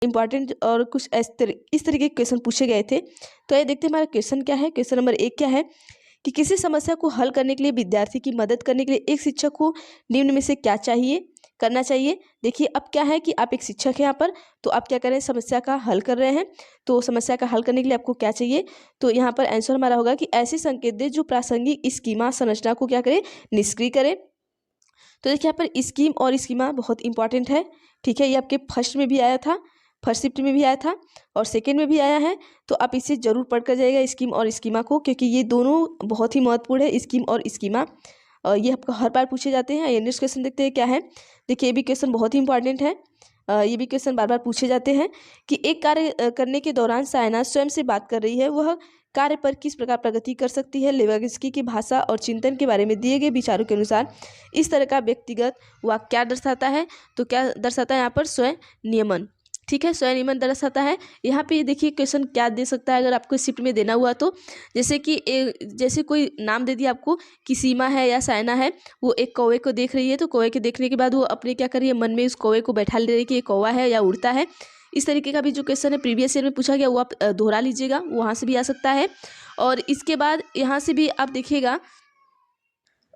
Important और कुछ इस तरीके के क्वेश्चन पूछे गए थे। तो ये देखते हैं हमारा क्वेश्चन क्या है। क्वेश्चन नंबर 1 क्या है कि किसी समस्या को हल करने के लिए विद्यार्थी की मदद करने के लिए एक शिक्षक को निम्न में से क्या करना चाहिए। देखिए अब क्या है कि आप एक शिक्षक हैं यहाँ पर, तो आप क्या करें, समस्या का हल कर रहे हैं। तो समस्या का हल करने के लिए आपको क्या चाहिए, तो यहाँ पर आंसर हमारा होगा कि ऐसे संकेत दे जो प्रासंगिक स्कीमा संरचना को क्या करे, निष्क्रिय करे। तो देखिए यहाँ पर स्कीम और स्कीमा बहुत इंपॉर्टेंट है। ठीक है, ये आपके फर्स्ट में भी आया था, फर्स्ट शिफ्ट में भी आया था और सेकेंड में भी आया है। तो आप इसे जरूर पढ़ कर जाइएगा स्कीम और स्कीमा को, क्योंकि ये दोनों बहुत ही महत्वपूर्ण है, स्कीम और स्कीमा। ये आपको हर बार पूछे जाते हैं। ये नेक्स्ट क्वेश्चन देखते हैं क्या है। देखिए ये भी क्वेश्चन बहुत ही इंपॉर्टेंट है। ये भी क्वेश्चन बार बार पूछे जाते हैं कि एक कार्य करने के दौरान सायना स्वयं से बात कर रही है, वह कार्य पर किस प्रकार प्रगति कर सकती है। लेविन्स्की की भाषा और चिंतन के बारे में दिए गए विचारों के अनुसार इस तरह का व्यक्तिगत वाक्य क्या दर्शाता है। तो क्या दर्शाता है यहाँ पर, स्वयं नियमन। ठीक है, स्वयं नियमन दर्शाता है। यहाँ पे देखिए क्वेश्चन क्या दे सकता है अगर आपको शिफ्ट में देना हुआ तो, जैसे कोई नाम दे दिया आपको कि सीमा है या सायना है, वो एक कौवे को देख रही है। तो कौवे के देखने के बाद वो अपने क्या कर रही है, मन में उस कौवे को बैठा ले रही है कि ये कौवा है या उड़ता है। इस तरीके का भी जो क्वेश्चन है प्रीवियस ईयर में पूछा गया, वो आप दोहरा लीजिएगा, वहाँ से भी आ सकता है। और इसके बाद यहाँ से भी आप देखिएगा,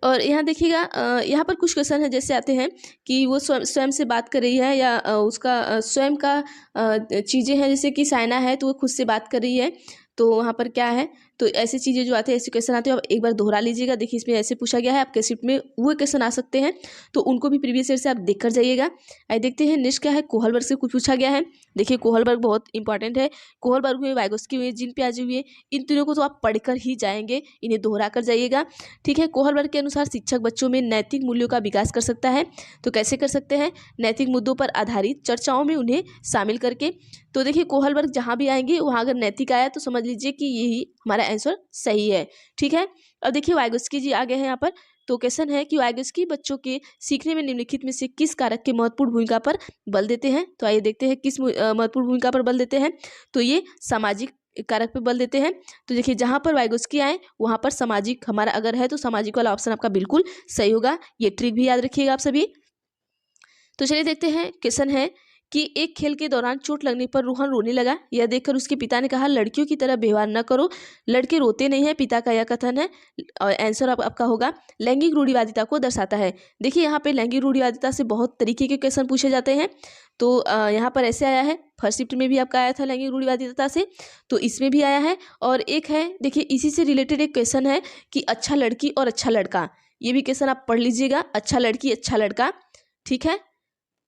और यहाँ देखिएगा यहाँ पर कुछ क्वेश्चन है जैसे आते हैं कि वो स्वयं से बात कर रही है या उसका स्वयं का चीज़ें हैं, जैसे कि सायना है तो वो खुद से बात कर रही है। तो वहाँ पर क्या है, तो ऐसी चीज़ें जो आते हैं, ऐसे क्वेश्चन आते हैं, आप एक बार दोहरा लीजिएगा। देखिए इसमें ऐसे पूछा गया है, आपके शिफ्ट में वो क्वेश्चन आ सकते हैं, तो उनको भी प्रीवियस ईयर से आप देख कर जाइएगा। आइए देखते हैं नेक्स्ट क्या है। कोहलबर्ग से कुछ पूछा गया है। देखिए कोहलबर्ग बहुत इंपॉर्टेंट है। कोहलबर्ग हुए, वाइगोस्की हुए, जीन पियाजे हुए, इन तीनों को तो आप पढ़कर ही जाएंगे, इन्हें दोहरा कर जाइएगा। ठीक है, कोहलबर्ग के अनुसार शिक्षक बच्चों में नैतिक मूल्यों का विकास कर सकता है। तो कैसे कर सकते हैं, नैतिक मुद्दों पर आधारित चर्चाओं में उन्हें शामिल करके। तो देखिए कोहलबर्ग जहाँ भी आएंगे वहाँ अगर नैतिक आया तो समझ लीजिए कि यही हमारा आंसर सही है। ठीक है, अब देखिए वाइगोस्की जी आगे हैं यहाँ पर। तो क्वेश्चन है कि वाइगोस्की बच्चों के सीखने में निम्नलिखित में से किस कारक के महत्वपूर्ण भूमिका पर बल देते हैं। तो आइए देखते हैं किस महत्वपूर्ण भूमिका पर बल देते हैं। तो ये सामाजिक कारक पे बल देते हैं। तो देखिए जहाँ पर वाइगोस्की आए वहाँ पर सामाजिक हमारा अगर है, तो सामाजिक वाला ऑप्शन आपका बिल्कुल सही होगा। ये ट्रिक भी याद रखिएगा आप सभी। तो चलिए देखते हैं, क्वेश्चन है कि एक खेल के दौरान चोट लगने पर रोहन रोने लगा। यह देखकर उसके पिता ने कहा, लड़कियों की तरह व्यवहार न करो, लड़के रोते नहीं हैं, पिता का यह कथन है। और आंसर आपका होगा लैंगिक रूढ़िवादिता को दर्शाता है। देखिए यहाँ पे लैंगिक रूढ़िवादिता से बहुत तरीके के क्वेश्चन पूछे जाते हैं। तो यहाँ पर ऐसे आया है, फर्स्ट शिफ्ट में भी आपका आया था लैंगिक रूढ़िवादिता से, तो इसमें भी आया है। और एक है, देखिए इसी से रिलेटेड एक क्वेश्चन है कि अच्छा लड़की और अच्छा लड़का, ये भी क्वेश्चन आप पढ़ लीजिएगा। अच्छा लड़की अच्छा लड़का, ठीक है,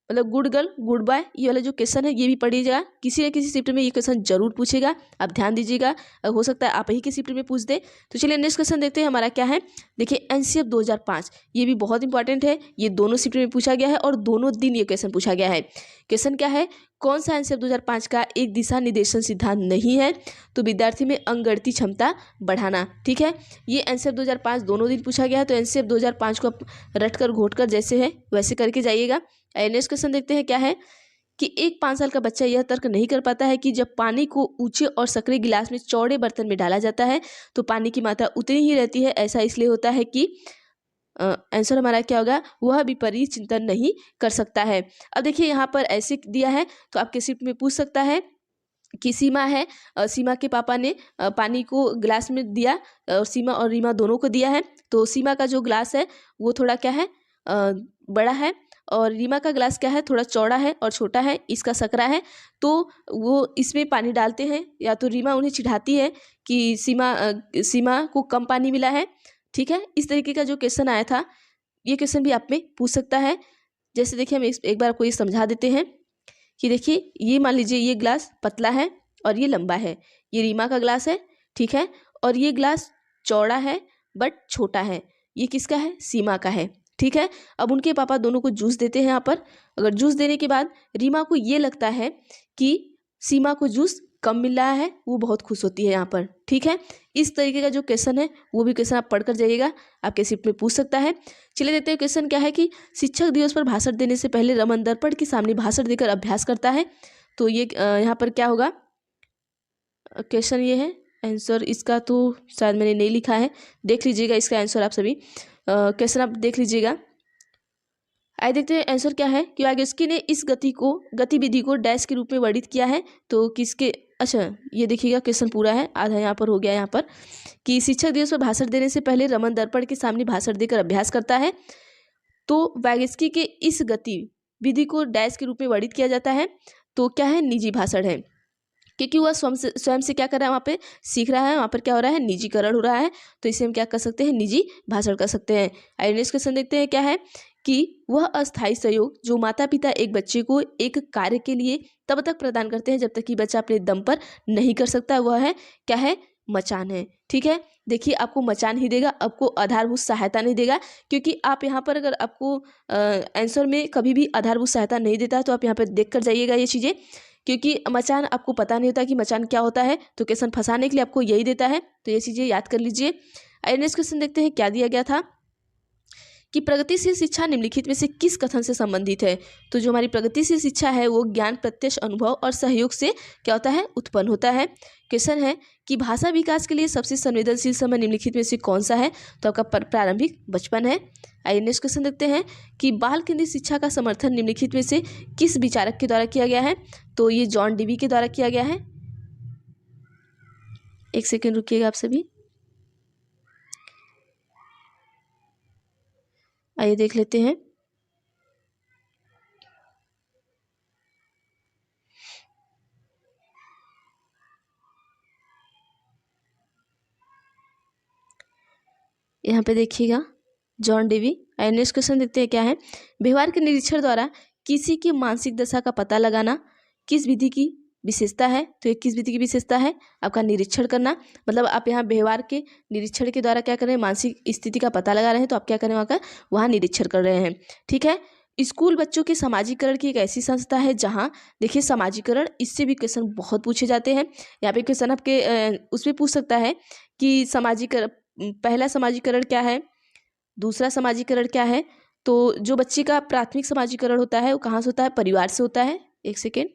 मतलब गुड गर्ल गुड बॉय, ये वाला जो क्वेश्चन है ये भी पढ़िएगा। किसी न किसी शिफ्ट में ये क्वेश्चन जरूर पूछेगा, आप ध्यान दीजिएगा। हो सकता है आप ही के शिफ्ट में पूछ दे। तो चलिए नेक्स्ट क्वेश्चन देखते हैं हमारा क्या है। देखिए एनसीएफ 2005, ये भी बहुत इंपॉर्टेंट है, ये दोनों शिफ्ट में पूछा गया है और दोनों दिन ये क्वेश्चन पूछा गया है। क्वेश्चन क्या है, कौन सा एनसीएफ 2005 का एक दिशा निर्देशन सिद्धांत नहीं है। तो विद्यार्थी में अंकगणितीय क्षमता बढ़ाना। ठीक है, ये एनसीएफ 2005 दोनों दिन पूछा गया है। तो एनसीएफ 2005 को रट कर घोट कर जैसे है वैसे करके जाइएगा। नेक्स्ट क्वेश्चन देखते हैं क्या है कि एक 5 साल का बच्चा यह तर्क नहीं कर पाता है कि जब पानी को ऊंचे और सक्रिय गिलास में चौड़े बर्तन में डाला जाता है तो पानी की मात्रा उतनी ही रहती है। ऐसा इसलिए होता है कि आंसर हमारा क्या होगा, वह विपरीत चिंतन नहीं कर सकता है। अब देखिए यहाँ पर ऐसे दिया है, तो आपके शिफ्ट में पूछ सकता है कि सीमा है, सीमा के पापा ने पानी को गिलास में दिया, और सीमा और रीमा दोनों को दिया है। तो सीमा का जो ग्लास है वो थोड़ा क्या है, बड़ा है, और रीमा का ग्लास क्या है, थोड़ा चौड़ा है और छोटा है, इसका सकरा है। तो वो इसमें पानी डालते हैं, या तो रीमा उन्हें चिढ़ाती है कि सीमा को कम पानी मिला है। ठीक है, इस तरीके का जो क्वेश्चन आया था, ये क्वेश्चन भी आप में पूछ सकता है। जैसे देखिए हम एक बार आपको ये समझा देते हैं कि देखिए ये मान लीजिए ये ग्लास पतला है और ये लंबा है, ये रीमा का ग्लास है। ठीक है, और ये ग्लास चौड़ा है बट छोटा है, ये किसका है, सीमा का है। ठीक है, अब उनके पापा दोनों को जूस देते हैं यहाँ पर। अगर जूस देने के बाद रीमा को ये लगता है कि सीमा को जूस कम मिल रहा है, वो बहुत खुश होती है यहाँ पर। ठीक है, इस तरीके का जो क्वेश्चन है वो भी क्वेश्चन आप पढ़कर जाइएगा, आपके शिफ्ट में पूछ सकता है। चलिए देखते हैं क्वेश्चन क्या है कि शिक्षक दिवस पर भाषण देने से पहले रमन दर्पण के सामने भाषण देकर अभ्यास करता है। तो ये यहाँ पर क्या होगा, क्वेश्चन ये है। आंसर इसका तो शायद मैंने नहीं लिखा है, देख लीजिएगा इसका आंसर आप सभी। क्वेश्चन आप देख लीजिएगा। आइए देखते हैं आंसर क्या है कि वागेस्की ने इस गतिविधि को डैश के रूप में वर्णित किया है। तो किसके, अच्छा ये देखिएगा क्वेश्चन पूरा है, आधा यहाँ पर हो गया यहाँ पर कि शिक्षक दिवस पर भाषण देने से पहले रमन दर्पण के सामने भाषण देकर अभ्यास करता है। तो वागेस्की के इस गतिविधि को डैश के रूप में वर्णित किया जाता है। तो क्या है, निजी भाषण है, क्योंकि वह स्वयं से क्या कर रहा है, वहाँ पे सीख रहा है, वहाँ पर क्या हो रहा है, निजीकरण हो रहा है। तो इसे हम क्या कर सकते हैं, निजी भाषण कर सकते हैं। आइए नेक्स्ट क्वेश्चन देखते हैं क्या है कि वह अस्थायी सहयोग जो माता पिता एक बच्चे को एक कार्य के लिए तब तक प्रदान करते हैं जब तक कि बच्चा अपने दम पर नहीं कर सकता, वह है क्या है, मचान है। ठीक है, देखिए आपको मचान ही देगा, आपको आधारभूत सहायता नहीं देगा, क्योंकि आप यहाँ पर अगर आपको आंसर में कभी भी आधारभूत सहायता नहीं देता तो आप यहाँ पर देख कर जाइएगा ये चीज़ें, क्योंकि मचान आपको पता नहीं होता कि मचान क्या होता है, तो क्वेश्चन फंसाने के लिए आपको यही देता है। तो ये चीज़ें याद कर लीजिए। आइए नेक्स्ट क्वेश्चन देखते हैं क्या दिया गया था कि प्रगतिशील शिक्षा निम्नलिखित में से किस कथन से संबंधित है। तो जो हमारी प्रगतिशील शिक्षा है वो ज्ञान, प्रत्यक्ष अनुभव और सहयोग से क्या होता है, उत्पन्न होता है। क्वेश्चन है कि भाषा विकास के लिए सबसे संवेदनशील समय निम्नलिखित में से कौन सा है। तो आपका प्रारंभिक बचपन है। आइए नेक्स्ट क्वेश्चन देखते हैं कि बाल केंद्रित शिक्षा का समर्थन निम्नलिखित में से किस विचारक के द्वारा किया गया है। तो ये जॉन डेवी के द्वारा किया गया है। एक सेकेंड रुकिएगा आप सभी, आइए देख लेते हैं। यहाँ पे देखिएगा जॉन डेवी। आइए नेक्स्ट क्वेश्चन देखते हैं क्या है। व्यवहार के निरीक्षण द्वारा किसी की मानसिक दशा का पता लगाना किस विधि की विशेषता है। तो ये किस विधि की विशेषता है, आपका निरीक्षण करना। मतलब आप यहाँ व्यवहार के निरीक्षण के द्वारा क्या कर रहे हैं, मानसिक स्थिति का पता लगा रहे हैं। तो आप क्या कर रहे हैं, वहाँ निरीक्षण कर रहे हैं। ठीक है, स्कूल बच्चों के समाजीकरण की एक ऐसी संस्था है जहाँ देखिए समाजीकरण, इससे भी क्वेश्चन बहुत पूछे जाते हैं। यहाँ पे क्वेश्चन आपके उसमें पूछ सकता है कि समाजीकरण, पहला समाजीकरण क्या है, दूसरा समाजीकरण क्या है। तो जो बच्चे का प्राथमिक समाजीकरण होता है वो कहाँ से होता है, परिवार से होता है। एक सेकेंड,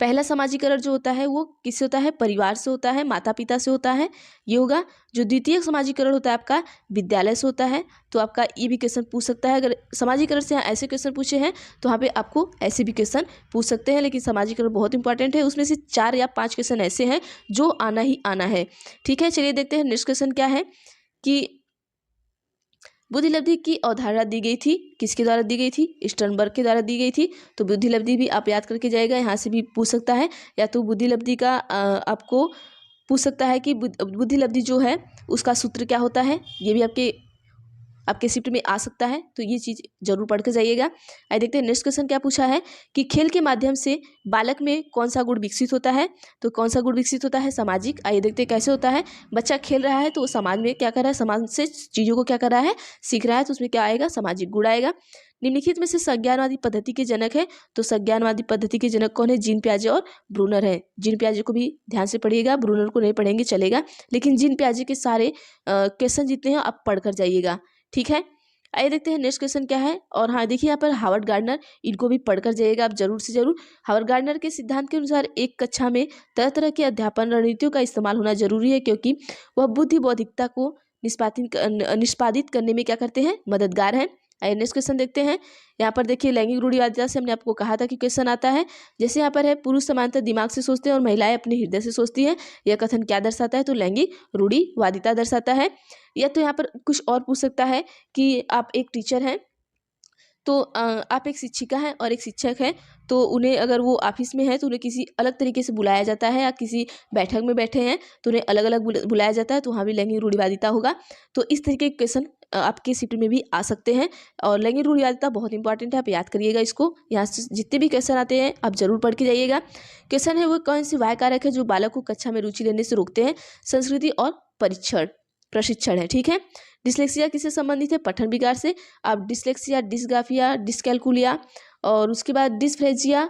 पहला समाजीकरण जो होता है वो किससे होता है, परिवार से होता है, माता पिता से होता है, ये होगा। जो द्वितीय समाजीकरण होता है आपका विद्यालय से होता है। तो आपका ये भी क्वेश्चन पूछ सकता है। अगर समाजीकरण से यहाँ ऐसे क्वेश्चन पूछे हैं तो यहाँ पे आपको ऐसे भी क्वेश्चन पूछ सकते हैं, लेकिन समाजीकरण बहुत इंपॉर्टेंट है। उसमें से 4 या 5 क्वेश्चन ऐसे हैं जो आना ही आना है। ठीक है, चलिए देखते हैं नेक्स्ट क्वेश्चन क्या है कि बुद्धिलब्धि की अवधारणा दी गई थी, किसके द्वारा दी गई थी, स्टर्नबर्ग के द्वारा दी गई थी। तो बुद्धिलब्धि भी आप याद करके जाएगा, यहाँ से भी पूछ सकता है। या तो बुद्धिलब्धि का आपको पूछ सकता है कि बुद्धिलब्धि जो है उसका सूत्र क्या होता है, ये भी आपके शिफ्ट में आ सकता है। तो ये चीज़ जरूर पढ़ के जाइएगा। आइए देखते हैं नेक्स्ट क्वेश्चन क्या पूछा है कि खेल के माध्यम से बालक में कौन सा गुण विकसित होता है। तो कौन सा गुण विकसित होता है, सामाजिक। आइए देखते हैं कैसे होता है। बच्चा खेल रहा है तो वो समाज में क्या कर रहा है, समाज से चीज़ों को क्या कर रहा है, सीख रहा है। तो उसमें क्या आएगा, सामाजिक गुण आएगा। निम्नलिखित में से संज्ञानवादी पद्धति के जनक है। तो संज्ञानवादी पद्धति के जनक कौन है, जीन पियाजे और ब्रूनर है। जीन पियाजे को भी ध्यान से पढ़िएगा, ब्रूनर को नहीं पढ़ेंगे चलेगा, लेकिन जीन पियाजे के सारे क्वेश्चन जितने हैं आप पढ़ कर जाइएगा। ठीक है, आइए देखते हैं नेक्स्ट क्वेश्चन क्या है। और हाँ देखिए यहाँ पर हार्वर्ड गार्डनर, इनको भी पढ़कर जाइएगा आप जरूर से जरूर। हार्वर्ड गार्डनर के सिद्धांत के अनुसार एक कक्षा में तरह तरह के अध्यापन रणनीतियों का इस्तेमाल होना जरूरी है, क्योंकि वह बुद्धि बौद्धिकता को निष्पादित करने में क्या करते हैं, मददगार हैं। आइए नेक्स्ट क्वेश्चन देखते हैं। यहाँ पर देखिए लैंगिक रूढ़िवादिता से हमने आपको कहा था कि क्वेश्चन आता है। जैसे यहाँ पर है पुरुष समानता दिमाग से सोचते हैं और महिलाएं अपने हृदय से सोचती हैं, यह कथन क्या दर्शाता है। तो लैंगिक रूढ़िवादिता दर्शाता है। या तो यहाँ पर कुछ और पूछ सकता है कि आप एक टीचर हैं, तो आप एक शिक्षिका हैं और एक शिक्षक हैं, तो उन्हें अगर वो ऑफिस में है तो उन्हें किसी अलग तरीके से बुलाया जाता है, या किसी बैठक में बैठे हैं तो उन्हें अलग अलग बुलाया जाता है, तो वहाँ भी लैंगिक रूढ़िवादिता होगा। तो इस तरीके के क्वेश्चन आपके शिफ्ट में भी आ सकते हैं। और लैंगिक रूढ़िवादिता बहुत इंपॉर्टेंट है, आप याद करिएगा इसको। यहाँ से जितने भी क्वेश्चन आते हैं आप जरूर पढ़ के जाइएगा। क्वेश्चन है वो कौन सी बाह्य कारक है जो बालक को कक्षा में रुचि लेने से रोकते हैं। संस्कृति और प्रशिक्षण है। ठीक है, डिसलेक्सिया किससे संबंधित है, पठन विकार से। आप डिसलेक्सिया, डिसग्राफिया, डिसकैलकुलिया और उसके बाद डिसफ्रेजिया,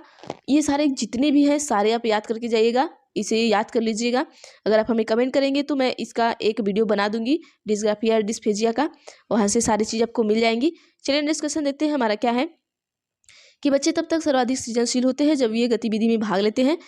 ये सारे जितने भी हैं सारे आप याद करके जाइएगा, इसे याद कर लीजिएगा। अगर आप हमें कमेंट करेंगे तो मैं इसका एक वीडियो बना दूंगी डिसग्राफिया, डिसफेजिया का, वहाँ से सारी चीज़ आपको मिल जाएंगी। चलिए नेक्स्ट क्वेश्चन देखते हैं हमारा क्या है कि बच्चे तब तक सर्वाधिक सृजनशील होते हैं जब ये गतिविधि में भाग लेते हैं।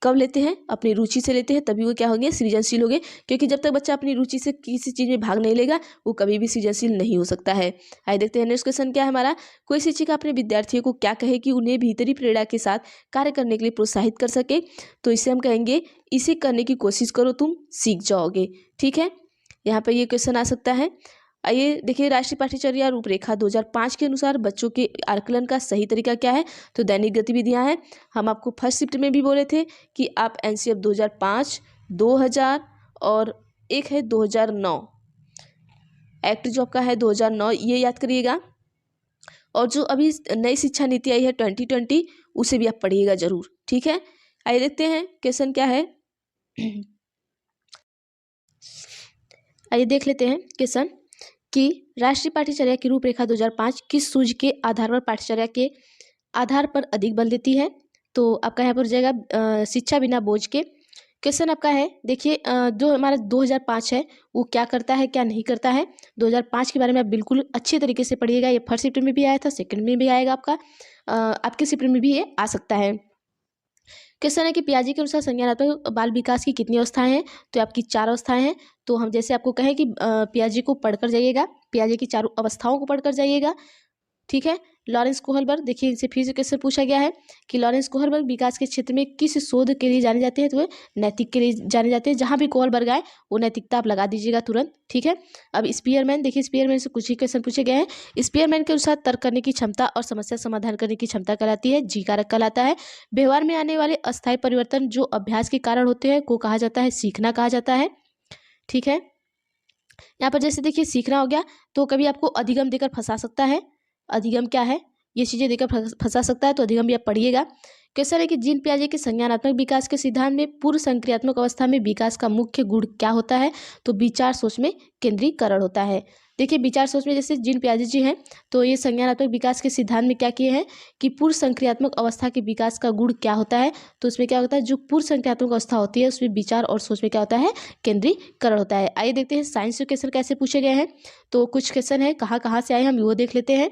कब लेते हैं, अपनी रुचि से लेते हैं, तभी वो क्या होंगे, सृजनशील होंगे। क्योंकि जब तक बच्चा अपनी रुचि से किसी चीज़ में भाग नहीं लेगा वो कभी भी सृजनशील नहीं हो सकता है। आइए देखते हैं नेक्स्ट क्वेश्चन क्या है हमारा। कोई शिक्षिका अपने विद्यार्थियों को क्या कहे कि उन्हें भीतरी प्रेरणा के साथ कार्य करने के लिए प्रोत्साहित कर सके। तो इसे हम कहेंगे, इसे करने की कोशिश करो तुम सीख जाओगे। ठीक है, यहाँ पर ये क्वेश्चन आ सकता है। आइए देखिए, राष्ट्रीय पाठ्यचर्या रूपरेखा 2005 के अनुसार बच्चों के आकलन का सही तरीका क्या है। तो दैनिक गतिविधियां हैं। हम आपको फर्स्ट शिफ्ट में भी बोले थे कि आप एनसीएफ 2005, 2000 और एक है 2009, एक्ट जो आपका है 2009, ये याद करिएगा। और जो अभी नई शिक्षा नीति आई है 2020, उसे भी आप पढ़िएगा जरूर। ठीक है, आइए देखते हैं क्वेश्चन क्या है। आइए देख लेते हैं क्वेश्चन कि राष्ट्रीय पाठ्यचर्या की रूपरेखा 2005 किस सूझ के आधार पर पाठ्यचर्या के आधार पर अधिक बल देती है। तो आपका यहाँ पर जाएगा शिक्षा बिना बोझ के। क्वेश्चन आपका है, देखिए जो हमारा 2005 है वो क्या करता है क्या नहीं करता है। 2005 के बारे में आप बिल्कुल अच्छे तरीके से पढ़िएगा। ये फर्स्ट शिफ्ट में भी आया था, सेकंड में भी आएगा आपका, आपके शिफ्ट में भी ये आ सकता है। क्वेश्चन है कि पियाजे के अनुसार संज्ञानात्मक बाल विकास की कितनी अवस्थाएं हैं। तो आपकी 4 अवस्थाएं हैं। तो हम जैसे आपको कहें कि पियाजे को पढ़कर जाइएगा, पियाजे की चारों अवस्थाओं को पढ़कर जाइएगा। ठीक है, लॉरेंस कोहलबर्ग, देखिए इनसे फिर से क्वेश्चन पूछा गया है कि लॉरेंस कोहलबर्ग विकास के क्षेत्र में किस शोध के लिए जाने जाते हैं। तो वे नैतिक के लिए जाने जाते हैं। जहां भी कोहलबर्ग आए वो नैतिकता आप लगा दीजिएगा तुरंत। ठीक है, अब स्पीयरमैन, देखिए स्पीयरमैन से कुछ ही क्वेश्चन पूछे गए हैं। स्पीयरमैन के अनुसार तर्क करने की क्षमता और समस्या समाधान करने की क्षमता कहलाती है, जी कारक कहलाता है। व्यवहार में आने वाले अस्थायी परिवर्तन जो अभ्यास के कारण होते हैं को कहा जाता है, सीखना कहा जाता है। ठीक है, यहाँ पर जैसे देखिए सीखना हो गया, तो कभी आपको अधिगम देकर फंसा सकता है। अधिगम क्या है, ये चीजें देकर फंसा सकता है, तो अधिगम भी आप पढ़िएगा। क्वेश्चन है कि जीन पियाजे के संज्ञानात्मक विकास के सिद्धांत में पूर्व संक्रियात्मक अवस्था में विकास का मुख्य गुण क्या होता है। तो विचार सोच में केंद्रीकरण होता है। देखिए विचार सोच में जैसे जीन पियाजे जी हैं, तो ये संज्ञानात्मक विकास के सिद्धांत में क्या किए हैं कि पूर्व संक्रियात्मक अवस्था के विकास का गुण क्या होता है। तो उसमें क्या होता है, जो पूर्व संक्रियात्मक अवस्था होती है उसमें विचार और सोच में क्या होता है, केंद्रीकरण होता है। आइए देखते हैं साइंस के क्वेश्चन कैसे पूछे गए हैं। तो कुछ क्वेश्चन है कहाँ कहाँ से आए हम वो देख लेते हैं।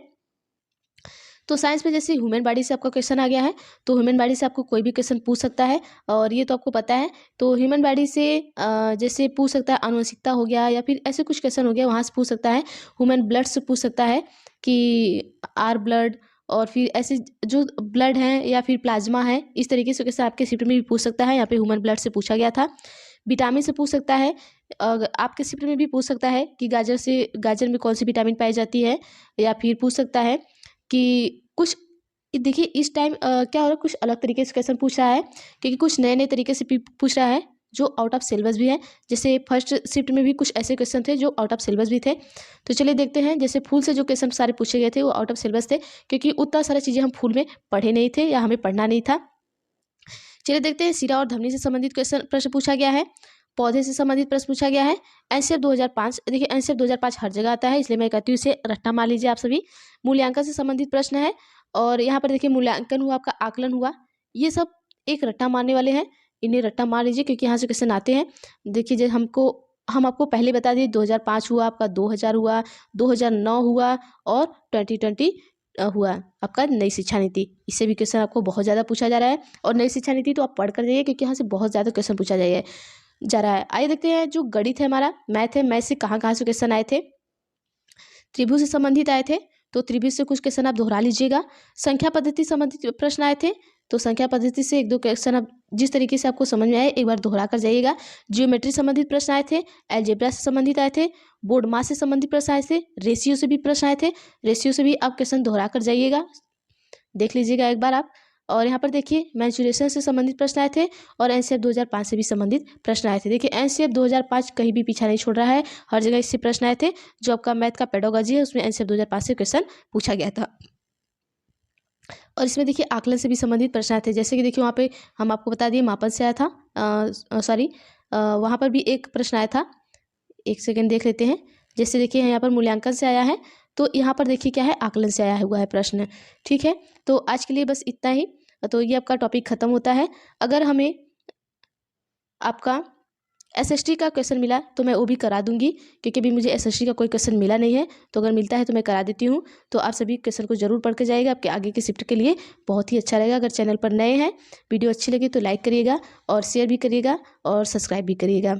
तो साइंस में जैसे ह्यूमन बॉडी से आपका क्वेश्चन आ गया है, तो ह्यूमन बॉडी से आपको कोई भी क्वेश्चन पूछ सकता है और ये तो आपको पता है। तो ह्यूमन बॉडी से जैसे पूछ सकता है आनुवंशिकता हो गया या फिर ऐसे कुछ क्वेश्चन हो गया, वहाँ से पूछ सकता है। ह्यूमन ब्लड से पूछ सकता है कि आर ब्लड, और फिर ऐसे जो ब्लड हैं या फिर प्लाज्मा है, इस तरीके से क्वेश्चन आपके शिफ्ट में भी पूछ सकता है। यहाँ पे ह्यूमन ब्लड से पूछा गया था। विटामिन से पूछ सकता है, आपके शिफ्ट में भी पूछ सकता है कि गाजर में कौन सी विटामिन पाई जाती है। या फिर पूछ सकता है कि कुछ, देखिए इस टाइम क्या हो रहा है, कुछ अलग तरीके से क्वेश्चन पूछ रहा है क्योंकि कुछ नए नए तरीके से पूछ रहा है जो आउट ऑफ सिलेबस भी है। जैसे फर्स्ट शिफ्ट में भी कुछ ऐसे क्वेश्चन थे जो आउट ऑफ सिलेबस भी थे। तो चलिए देखते हैं, जैसे फूल से जो क्वेश्चन सारे पूछे गए थे वो आउट ऑफ सिलेबस थे क्योंकि उतना सारा चीज़ें हम फूल में पढ़े नहीं थे या हमें पढ़ना नहीं था। चलिए देखते हैं, सिरा और धमनी से संबंधित प्रश्न पूछा गया है, पौधे से संबंधित प्रश्न पूछा गया है। एनसीएफ 2005, देखिए एनसीएफ 2005 हर जगह आता है इसलिए मैं कहती हूँ इसे रट्टा मार लीजिए आप सभी। मूल्यांकन से संबंधित प्रश्न है और यहाँ पर देखिए मूल्यांकन हुआ, आपका आकलन हुआ, ये सब एक रट्टा मारने वाले हैं, इन्हें रट्टा मार लीजिए क्योंकि यहाँ से क्वेश्चन आते हैं। देखिए जब हम आपको पहले बता दिए 2005 हुआ, आपका 2000 हुआ, 2009 हुआ और 2020 हुआ आपका नई शिक्षा नीति। इससे भी क्वेश्चन आपको बहुत ज़्यादा पूछा जा रहा है और नई शिक्षा नीति तो आप पढ़ कर जाइए क्योंकि यहाँ से बहुत ज़्यादा क्वेश्चन पूछा जा रहा है। आइए देखते हैं, जो गणित है हमारा, मैथ है, मैथ से कहाँ कहाँ से क्वेश्चन आए थे। त्रिभुज से संबंधित आए थे, तो त्रिभुज से कुछ क्वेश्चन आप दोहरा लीजिएगा। संख्या पद्धति संबंधित प्रश्न आए थे, तो संख्या पद्धति से एक दो क्वेश्चन आप जिस तरीके से आपको समझ में आए एक बार दोहरा कर जाइएगा। जियोमेट्री संबंधित प्रश्न आए थे, अलजेब्रा से संबंधित आए थे, बोर्ड मास से संबंधित प्रश्न आए थे, रेशियो से भी प्रश्न आए थे, रेशियो से भी आप क्वेश्चन दोहरा कर जाइएगा, देख लीजिएगा एक बार आप। और यहाँ पर देखिए मेंसुरेशन से संबंधित प्रश्न आए थे और एनसीएफ 2005 से भी संबंधित प्रश्न आए थे। देखिए एनसीएफ 2005 कहीं भी पीछा नहीं छोड़ रहा है, हर जगह इससे प्रश्न आए थे। जो आपका मैथ का पेडागोजी है उसमें एनसीएफ 2005 से क्वेश्चन पूछा गया था। और इसमें देखिए आकलन से भी संबंधित प्रश्न आए थे, जैसे कि देखिए वहाँ पे हम आपको बता दिए मापन से आया था, वहाँ पर भी एक प्रश्न आया था, एक सेकेंड देख लेते हैं। जैसे देखिए यहाँ पर मूल्यांकन से आया है, तो यहाँ पर देखिए क्या है, आकलन से आया हुआ है प्रश्न। ठीक है, तो आज के लिए बस इतना ही, तो ये आपका टॉपिक खत्म होता है। अगर हमें आपका एसएसटी का क्वेश्चन मिला तो मैं वो भी करा दूंगी, क्योंकि अभी मुझे एसएसटी का कोई क्वेश्चन मिला नहीं है। तो अगर मिलता है तो मैं करा देती हूँ। तो आप सभी क्वेश्चन को जरूर पढ़ के जाइएगा, आपके आगे की शिफ्ट के लिए बहुत ही अच्छा रहेगा। अगर चैनल पर नए हैं, वीडियो अच्छी लगी तो लाइक करिएगा और शेयर भी करिएगा और सब्सक्राइब भी करिएगा।